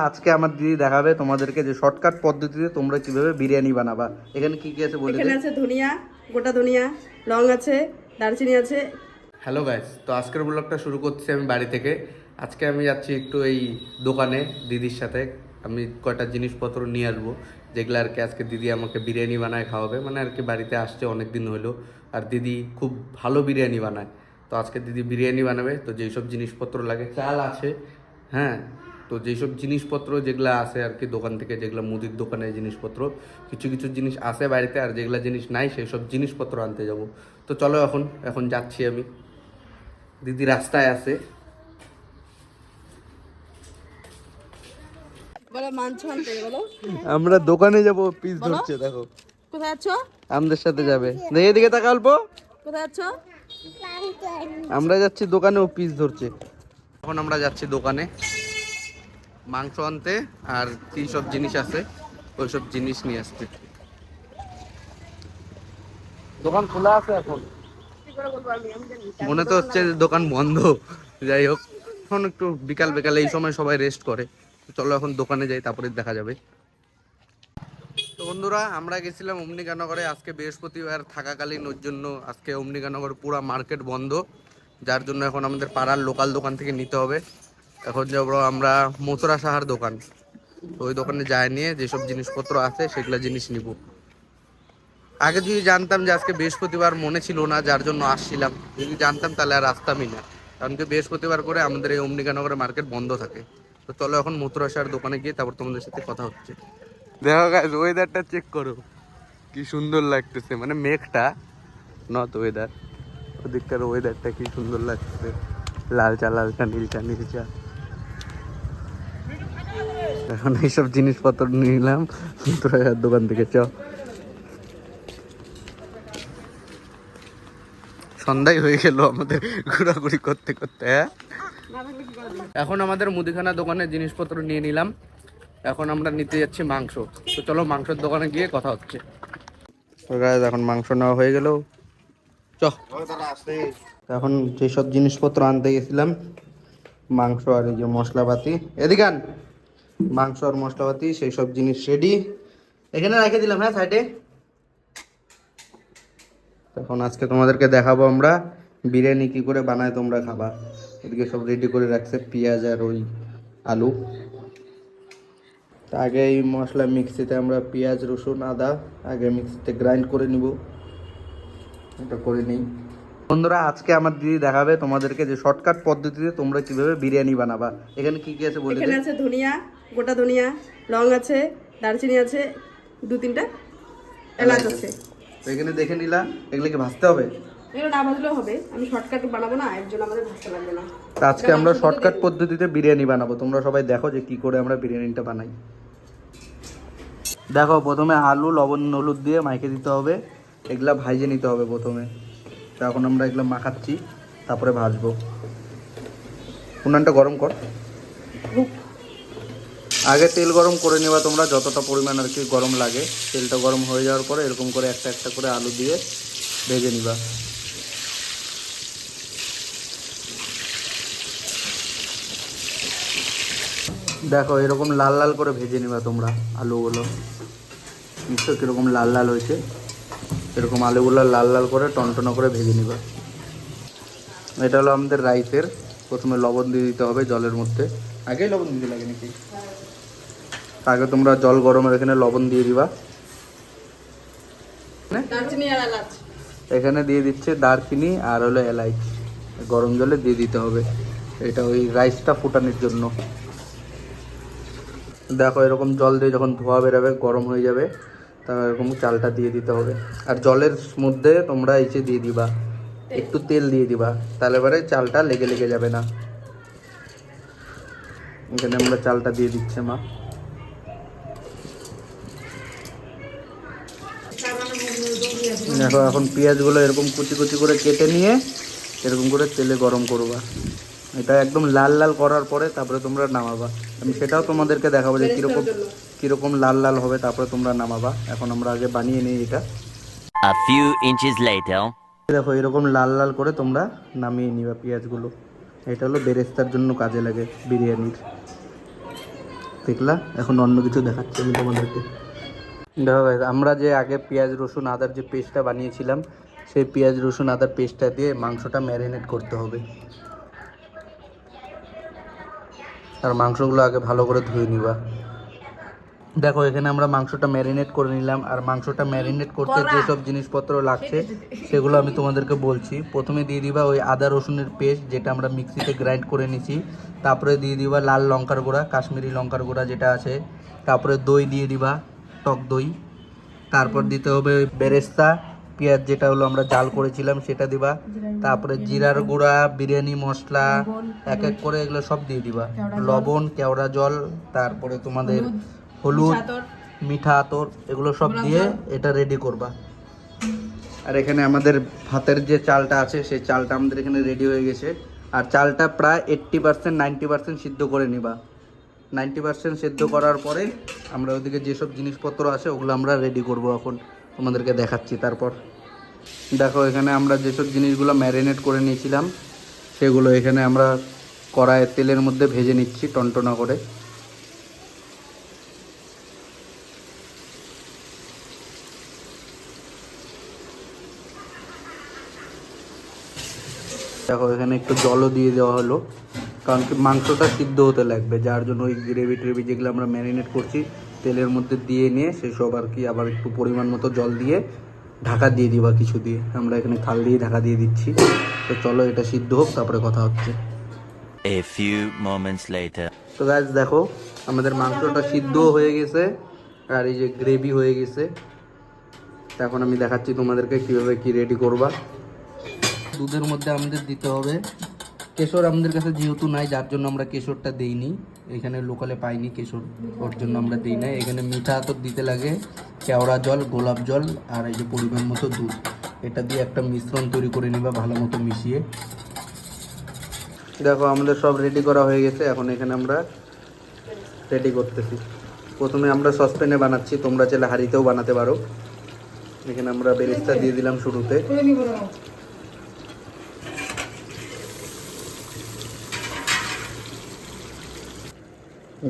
আজকে আমার দিদি দেখাবে তোমাদেরকে যে শর্টকাট পদ্ধতিতে তোমরা কিভাবে বিরিয়ানি বানাবা। এখানে কি কি আছে বলে এখানে আছে ধনিয়া, গোটা ধনিয়া, লং আছে, দারচিনি আছে। হ্যালো গাইস, তো আজকের ব্লগটা শুরু করছি আমি বাড়ি থেকে। আজকে আমি যাচ্ছি একটু এই দোকানে দিদির সাথে। আমি কয়টা জিনিসপত্র নিয়ে আসবো, যেগুলো আর কি আজকে দিদি আমাকে বিরিয়ানি বানায় খাওয়াবে। মানে আর কি বাড়িতে আসছে অনেক দিন হলো, আর দিদি খুব ভালো বিরিয়ানি বানায়। তো আজকে দিদি বিরিয়ানি বানাবে, তো যেই সব জিনিসপত্র লাগে, চাল আছে, হ্যাঁ, তো যেসব জিনিসপত্র যেগুলো আছে আর কি দোকান থেকে, যেগুলো মুদির দোকানের জিনিসপত্র, কিছু কিছু জিনিস আছে বাড়িতে, আর যেগুলো জিনিস নাই সেই সব জিনিসপত্র আনতে যাব। তো চলো এখন এখন যাচ্ছি আমি। দিদি রাস্তায় আছে। বলো মাংস আনতে বলো। আমরা দোকানে যাব, পিস ধরছে দেখো। কোথায় আছো? আমাদের সাথে যাবে, দেখে দিকে তাকা অল্প। কোথায় আছো? আমরা যাচ্ছি দোকানে, ও পিস ধরছে। এখন আমরা যাচ্ছি দোকানে মাংস আনতে, আর কি সব জিনিস আছে ওইসব জিনিস নিয়ে আসতে। দোকান খোলা আছে এখন, মনে তো হচ্ছে যে দোকান বন্ধ। যাই হোক, এখন একটু বিকাল বিকাল এই সময় সবাই রেস্ট করে। চলো এখন দোকানে যাই, তারপরে দেখা যাবে। তো বন্ধুরা, আমরা গেছিলাম অম্বিকানগরে আজকে বৃহস্পতিবার থাকাকালীন, ওর জন্য আজকে অম্বিকানগর পুরো মার্কেট বন্ধ, যার জন্য এখন আমাদের পাড়ার লোকাল দোকান থেকে নিতে হবে। এখন যাবো আমরা মথুরা সাহার দোকান, তো ওই দোকানে যায় নিয়ে যেসব জিনিসপত্র আছে সেগুলো জিনিস নিব। আগে যদি জানতাম যে আজকে বৃহস্পতিবার, মনে ছিল না, যার জন্য আসছিলাম। যদি জানতাম তাহলে আর আসতামই না, কারণ কি বৃহস্পতিবার করে আমাদের এই অম্বিকানগরের মার্কেট বন্ধ থাকে। তো চলো এখন মথুরা সাহার দোকানে গিয়ে তারপর তোমাদের সাথে কথা হচ্ছে। দেখো গাইস, ওয়েদারটা চেক করো, কি সুন্দর লাগতেছে। মানে মেঘটা নট ওয়েদার, ওদিকটার ওয়েদারটা কি সুন্দর লাগতেছে। লালচা লালচা, নীলচা নীলচা। এখন এইসব জিনিসপত্র নিলাম মথুরা সাহার দোকান থেকে। সন্ধ্যাই হয়ে গেল আমাদের ঘোরাঘুরি করতে করতে। হ্যাঁ, এখন আমাদের মুদিখানা দোকানের জিনিসপত্র নিয়ে নিলাম। এখন আমরা নিতে যাচ্ছি মাংস। তো চলো মাংসের দোকানে গিয়ে কথা হচ্ছে। এখন মাংস নেওয়া হয়ে গেল। এখন যেসব জিনিসপত্র আনতে গেছিলাম, মাংস আর এই যে মশলাপাতি, এদিকে আন। মাংস আর মশলাপাতি সেই সব জিনিস রেডি, এখানে রেখে দিলাম, হ্যাঁ সাইডে। এখন আজকে তোমাদেরকে দেখাবো আমরা বিরিয়ানি কি করে বানায়, তোমরা খাবা। এদিকে সব রেডি করে রাখছে, পেঁয়াজ আর ওই আলু। আগে এই মশলা মিক্সিতে আমরা পেঁয়াজ রসুন আদা আগে মিক্সিতে গ্রাইন্ড করে নিব, এটা করে নিই। বন্ধুরা, আজকে আমার দিদি দেখাবে তোমাদেরকে যে শর্টকাট পদ্ধতিতে তোমরা কিভাবে বিরিয়ানি বানাবা। এখানে কি কি আছে বলে। এখানে আছে ধনিয়া, গোটা ধনিয়া, লং আছে, দারচিনি আছে, দু তিনটা এলাচ আছে। তো এখানে দেখে নিলা, এগুলো কি ভাজতে হবে? এগুলো না ভাজলেও হবে, আমি শর্টকাট বানাবো না, এর জন্য আমাদের ভাজতে লাগবে না। তো আজকে আমরা শর্টকাট পদ্ধতিতে বিরিয়ানি বানাবো, তোমরা সবাই দেখো যে কি করে আমরা বিরিয়ানিটা বানাই। দেখো, প্রথমে আলু লবণ হলুদ দিয়ে মাইকে দিতে হবে, এগুলা ভাইজে নিতে হবে প্রথমে। তো এখন আমরা এগুলো মাখাচ্ছি, তারপরে ভাজবো। উনানটা গরম কর। আগে তেল গরম করে নেবা তোমরা, যতটা পরিমাণ আর কি গরম লাগে। তেলটা গরম হয়ে যাওয়ার পরে এরকম করে একটা একটা করে আলু দিয়ে ভেজে নিবা। দেখো, এরকম লাল লাল করে ভেজে নিবা তোমরা আলুগুলো। নিশ্চয় কীরকম লাল লাল হয়েছে, এরকম আলুগুলো লাল লাল করে টনটনা করে ভেজে নিবা। এটা হলো আমাদের রাইসের। প্রথমে লবণ দিয়ে দিতে হবে জলের মধ্যে, আগেই লবণ দিতে লাগে নাকি? আগে তোমরা জল গরমের এখানে লবণ দিয়ে দিবা। এখানে দিয়ে দিচ্ছে দারচিনি আর হলো এলাচ, গরম জলে দিয়ে দিতে হবে। এটা ওই রাইসটা ফুটানোর জন্য। দেখো, এরকম জল দিয়ে যখন ধোয়া বেরোবে, গরম হয়ে যাবে, তারপর এরকম চালটা দিয়ে দিতে হবে। আর জলের মধ্যে তোমরা এসে দিয়ে দিবা একটু তেল দিয়ে দিবা, তাহলে পরে চালটা লেগে লেগে যাবে না। এখানে আমরা চালটা দিয়ে দিচ্ছে মা। দেখো, এখন পেঁয়াজগুলো এরকম কুচি কুচি করে কেটে নিয়ে এরকম করে তেলে গরম করবা। এটা একদম লাল লাল করার পরে তারপরে তোমরা নামাবা। আমি সেটাও তোমাদেরকে দেখাবো যে কীরকম কীরকম লাল লাল হবে, তারপরে তোমরা নামাবা। এখন আমরা আগে বানিয়ে নিই এটা। A few inches later. দেখো, এরকম লাল লাল করে তোমরা নামিয়ে নিবা পেঁয়াজগুলো। এটা হলো বেরেস্তার জন্য কাজে লাগে বিরিয়ানির। দেখলা, এখন অন্য কিছু দেখাচ্ছি আমি তোমাদেরকে। দেখো guys, আমরা যে আগে পেঁয়াজ রসুন আদার যে পেস্টটা বানিয়েছিলাম, সেই পেঁয়াজ রসুন আদার পেস্টটা দিয়ে মাংসটা ম্যারিনেট করতে হবে। আর মাংসগুলো আগে ভালো করে ধুয়ে নিবা। দেখো এখানে আমরা মাংসটা ম্যারিনেট করে নিলাম। আর মাংসটা ম্যারিনেট করতে যেসব জিনিসপত্র লাগছে সেগুলো আমি তোমাদেরকে বলছি। প্রথমে দিয়ে দিবা ওই আদা রসুনের পেস্ট, যেটা আমরা মিক্সিতে গ্রাইন্ড করে নিছি। তারপরে দিয়ে দিবা লাল লঙ্কার গুঁড়া, কাশ্মীরি লঙ্কার গুঁড়া যেটা আছে। তারপরে দই দিয়ে দিবা, টক দই। তারপর দিতে হবে ওই বেরেস্তা, পেঁয়াজ যেটা হলো আমরা জাল করেছিলাম সেটা দিবা। তারপরে জিরার গুঁড়া, বিরিয়ানি মশলা, এক এক করে এগুলো সব দিয়ে দিবা। লবণ, কেওড়া জল, তারপরে তোমাদের হলুদ, মিঠা আতর, এগুলো সব দিয়ে এটা রেডি করবা। আর এখানে আমাদের ভাতের যে চালটা আছে সেই চালটা আমাদের এখানে রেডি হয়ে গেছে। আর চালটা প্রায় 80% 90% সিদ্ধ করে নিবা। 90% সিদ্ধ করার পরে আমরা ওদিকে যেসব জিনিসপত্র আছে ওগুলো আমরা রেডি করব, এখন তোমাদেরকে দেখাচ্ছি। তারপর দেখো এখানে আমরা যেসব জিনিসগুলো ম্যারিনেট করে নিয়েছিলাম সেগুলো এখানে আমরা কড়াইয়ে তেলের মধ্যে ভেজে নিচ্ছি টনটনা করে। দেখো এখানে একটু জলও দিয়ে দেওয়া হলো, কারণ কি মাংসটা সিদ্ধ হতে লাগবে, যার জন্য ওই গ্রেভি টেভি যেগুলো আমরা ম্যারিনেট করছি তেলের মধ্যে দিয়ে নিয়ে সেসব আর কি আবার একটু পরিমাণ মতো জল দিয়ে ঢাকা দিয়ে দিবা কিছু দিয়ে। আমরা এখানে থাল দিয়ে ঢাকা দিয়ে দিচ্ছি। তো চলো এটা সিদ্ধ হোক, তারপরে কথা হচ্ছে। A few moments later. তো গাইস দেখো আমাদের মাংসটা সিদ্ধও হয়ে গেছে আর এই যে গ্রেভি হয়ে গেছে। তো এখন আমি দেখাচ্ছি তোমাদেরকে কীভাবে কি রেডি করবা। দুধের মধ্যে আমাদের দিতে হবে কেশর। আমাদের কাছে যেহেতু নাই, যার জন্য আমরা কেশরটা দেইনি, এখানে লোকালে পাইনি কেশর, ওর জন্য আমরা দিই না। এখানে মিঠা আতর দিতে লাগে, কেওড়া জল, গোলাপ জল, আর এই যে পরিমাণ মতো দুধ। এটা দিয়ে একটা মিশ্রণ তৈরি করে নিবা ভালো মতো মিশিয়ে। দেখো আমাদের সব রেডি করা হয়ে গেছে। এখন এখানে আমরা রেডি করতেছি। প্রথমে আমরা সসপ্যানে বানাচ্ছি, তোমরা চাইলে হাঁড়িতেও বানাতে পারো। এখানে আমরা বেরেস্তা দিয়ে দিলাম শুরুতে।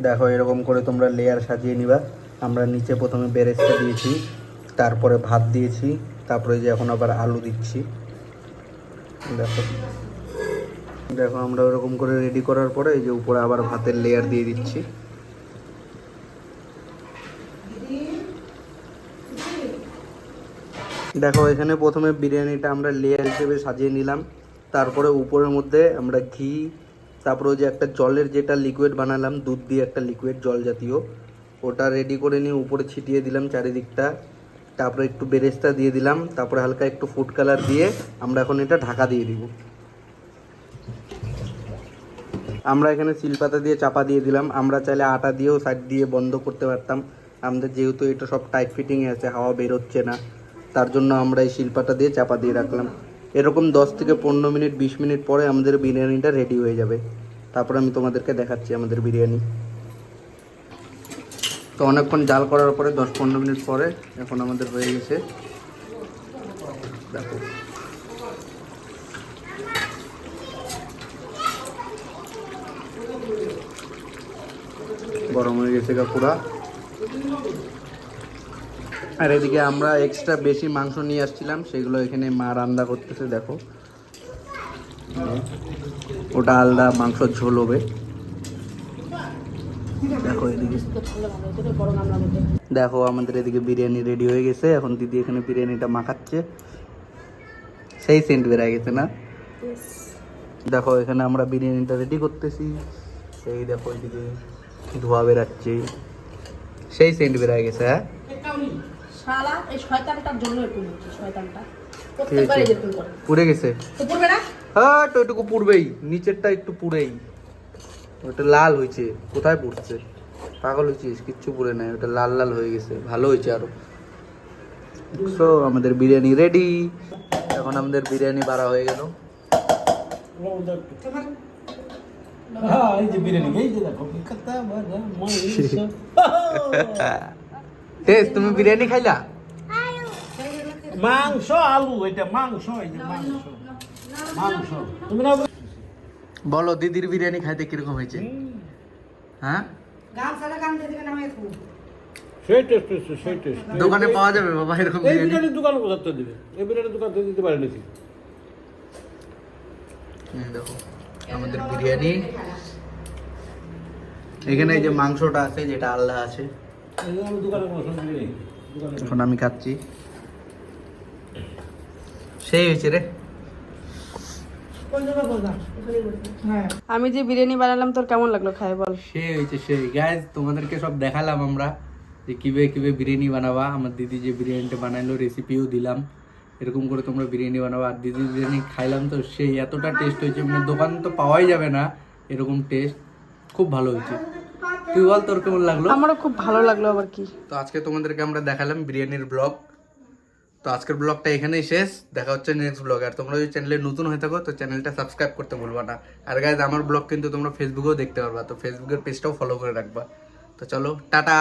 দেখো এরকম করে তোমরা লেয়ার সাজিয়ে নিবা। আমরা নিচে প্রথমে বেরেস্তা দিয়েছি, তারপরে ভাত দিয়েছি, তারপরে যে এখন আবার আলু দিচ্ছি। দেখো দেখো আমরা ওরকম করে রেডি করার পরে এই যে উপরে আবার ভাতের লেয়ার দিয়ে দিচ্ছি। দেখো এখানে প্রথমে বিরিয়ানিটা আমরা লেয়ার হিসেবে সাজিয়ে নিলাম। তারপরে উপরের মধ্যে আমরা ঘি, তারপরে যে একটা জলের যেটা লিকুইড বানালাম, দুধ দিয়ে একটা লিকুইড জল জাতীয়, ওটা রেডি করে নিয়ে উপরে ছিটিয়ে দিলাম চারিদিকটা। তারপরে একটু বেরেস্তা দিয়ে দিলাম, তারপরে হালকা একটু ফুড কালার দিয়ে আমরা এখন এটা ঢাকা দিয়ে দিব। আমরা এখানে শিলপাতা দিয়ে চাপা দিয়ে দিলাম। আমরা চাইলে আটা দিয়েও সাইড দিয়ে বন্ধ করতে পারতাম। আমাদের যেহেতু এটা সব টাইট ফিটিংয়ে আছে, হাওয়া বেরোচ্ছে না, তার জন্য আমরা এই শিলপাতা দিয়ে চাপা দিয়ে রাখলাম। এরকম 10 থেকে 15 মিনিট 20 মিনিট পরে আমাদের বিরিয়ানিটা রেডি হয়ে যাবে। তারপর আমি তোমাদেরকে দেখাচ্ছি আমাদের বিরিয়ানি। তো অনেকক্ষণ জাল করার পরে 10-15 মিনিট পরে এখন আমাদের হয়ে গেছে। দেখো গরম হয়ে গেছে পুরা। আর এদিকে আমরা এক্সট্রা বেশি মাংস নিয়ে আসছিলাম, সেগুলো এখানে মা রান্না করতেছে। দেখো ওটা আলাদা মাংসর ঝোল হবে। দেখো এদিকে দেখো আমাদের এদিকে বিরিয়ানি রেডি হয়ে গেছে। এখন দিদি এখানে বিরিয়ানিটা মাখাচ্ছে, সেই সেন্ট বেরিয়ে গেছে না। দেখো এখানে আমরা বিরিয়ানিটা রেডি করতেছি, সেই দেখো এদিকে ধোয়া বেরাচ্ছে, সেই সেন্ট বেরিয়ে গেছে। হ্যাঁ শালা এই শয়তানটার জন্য একটু হচ্ছে, শয়তানটা প্রত্যেকবার এরকম করে পুড়ে গেছে। তো পড়বে না? হ্যাঁ তো ওইটুকু পুড়বেই, নিচেরটা একটু পুড়েই। ওটা লাল হয়েছে, কোথায় পুড়ছে? পাগল হয়েছিস? কিচ্ছু পুড়ে নাই, ওটা লাল লাল হয়ে গেছে, ভালো হয়েছে আরো। সো আমাদের বিরিয়ানি রেডি। এখন আমাদের বিরিয়ানি বাড়া হয়ে গেল। তুমি বিরিয়ানি খাইলা? মাংস আলু, এটা মাংস, এই যে মাংস মাংস। তুমি না বলো দিদির বিরিয়ানি খাইতে কিরকম হয়েছে? হ্যাঁ সেই টেস্ট সেই টেস্ট দোকানে পাওয়া যাবে বাবা এরকম এই বিরিয়ানি? বিরিয়ানির দোকান কোথাতে দিবে? এই বিরিয়ানির দোকান থেকে দিতে পারে নাকি? এই দেখো আমাদের বিরিয়ানি। এখানে এই যে মাংসটা আছে যেটা আলাদা আছে, এই আমার দোকানে কোনো সঙ্গে নেই। দোকানে এখন আমি খাচ্ছি। সেই হয়েছে রে। আমি যে বিরিয়ানি বানালাম তোর কেমন লাগলো খাই বল? সেই হয়েছে সেই। গাইজ তোমাদেরকে সব দেখালাম আমরা যে কিভাবে কিভাবে বিরিয়ানি বানাবা। আমার দিদি যে বিরিয়ানিটা বানাইলো রেসিপিও দিলাম, এরকম করে তোমরা বিরিয়ানি বানাবা। আর দিদি বিরিয়ানি খাইলাম তো সেই এতটা টেস্ট হয়েছে, মানে দোকান তো পাওয়াই যাবে না এরকম টেস্ট। খুব ভালো হয়েছে। তুই বল তোর কেমন লাগলো? আমারও খুব ভালো লাগলো আবার কি। তো আজকে তোমাদেরকে আমরা দেখালাম বিরিয়ানির ব্লগ। তো আজকের ব্লগটা এখানেই শেষ, দেখা হচ্ছে নেক্সট ব্লগ। আর তোমরা যদি চ্যানেলে নতুন হয়ে থাকো তো চ্যানেলটা সাবস্ক্রাইব করতে ভুলবা না। আর গাইজ আমার ব্লগ কিন্তু তোমরা ফেসবুকেও দেখতে পারবা, তো ফেসবুকের পেজটাও ফলো করে রাখবা। তো চলো টাটা।